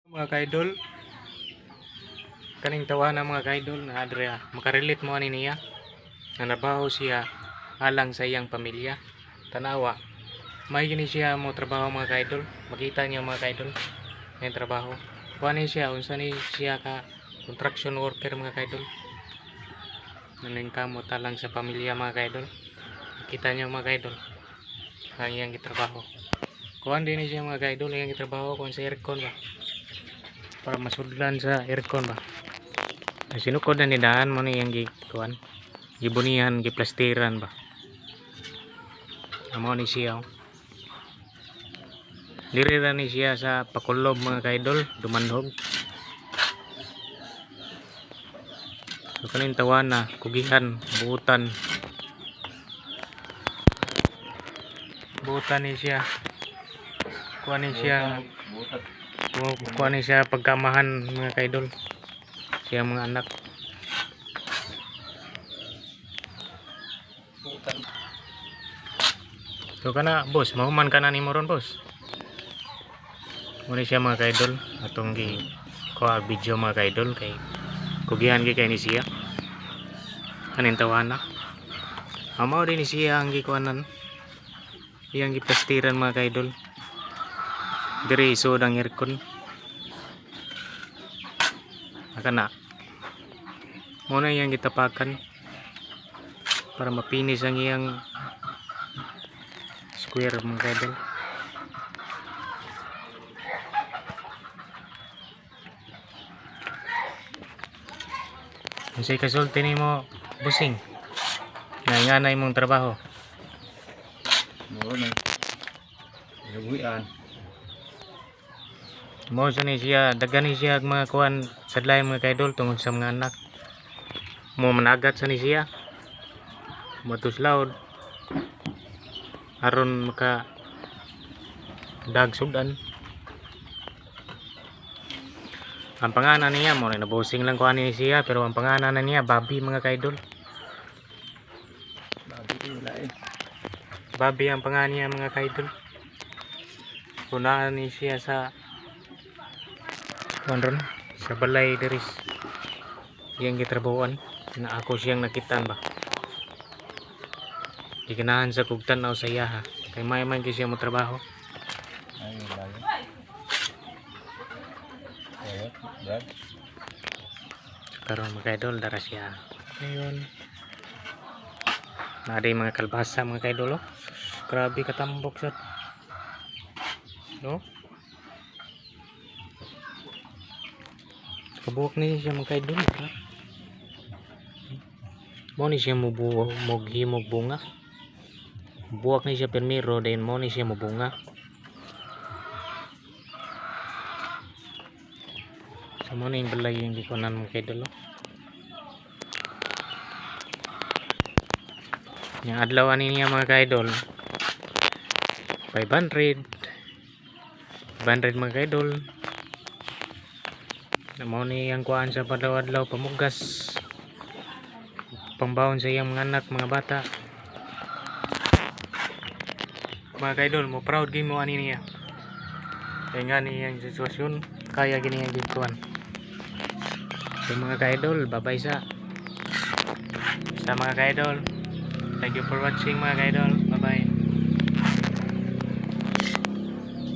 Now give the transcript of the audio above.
Mga kaidol, kaning tawa na mga kaidol na adria makarelate mo ani niya na nabaho siya alang sa iyang pamilya. Tanawa may gini siya mo trabaho mga kaidol, makita niyo mga kaidol yung trabaho kuani siya unsa ni siya ka construction worker mga kaidol, naningkamot talang sa pamilya mga kaidol. Kita niyo mga kaidol ang iyang gitrabaho, kuan din siya mga kaidol, iyang gitrabaho kuan sa aircon ba para masudlan sa aircon ba. Sinukod na ni daan mo ni yung gikuan, gibunihan, giplastiran ba. Amo ni siya. Diri ra ni siya sa pakulob mga kaidol, dumandhog. So kanin tawan na, kugihan, buutan. Buutan ni siya. Kuan ni siya. Kuan ni siya pagkamahan mga kaidol. Siya mga anak. So kana boss, mahuman ka na ni moron boss. Muna siya mga kaidol, atong gi kuha video mga kaidol kay kugihan gi kay ni siya. Kanin tawana. Amaw din ni siya ang gikuanan. Iyang giplastiran mga kaidol. Diri isod ang aircon. Akana. Muna iyang gitapakan para mapinis ang iyang square mga kaidol. Unsay kasulti nimo busing? Nga imong trabaho. Mo na. Luguyan. Mo ni siya, daghan ni siya mga kuan sadlay mga kaidol tungod sa mga anak. Mo managat sa ni siya. Matuslaw aron maka dag sudan. Ang pangalan niya mo nabusing lang kuan ni siya, pero ang pangalan niya Bobby mga kaidol. Bobby ang pangalan niya mga kaidol. Punaan ni siya sa kuan sa balay diri iyang gitrabahoan na ako siyang nakitaan ba. Giganahan sa kugtan o sa iyaha kay may man gyud siya mo trabaho. Ay, layo. Brad. Karon mga kaidol dara siya. Ayun. Naday mga kalbasa mga kaidol oh. Grabe katambok sa. No? Kabuok ni siya mga kaidol. Mo ni siya mughimog bunga. Buwak ni siya permiro then mo ni siya mubunga. So mo ni yung balay yung gikunan mga kaidol. Yung adlaw ani niya mga kaidol 500 mga kaidol. Mo ni ang kuan sa padlaw-adlaw pamugas. Pambawon sa iyang mga anak, mga bata. Mga kaidol, mo proud game mo ani niya. Kaya nga niyang sitwasyon, kaya gini ang gikuan. So mga kaidol, babay sa mga kaidol. Thank you for watching mga kaidol.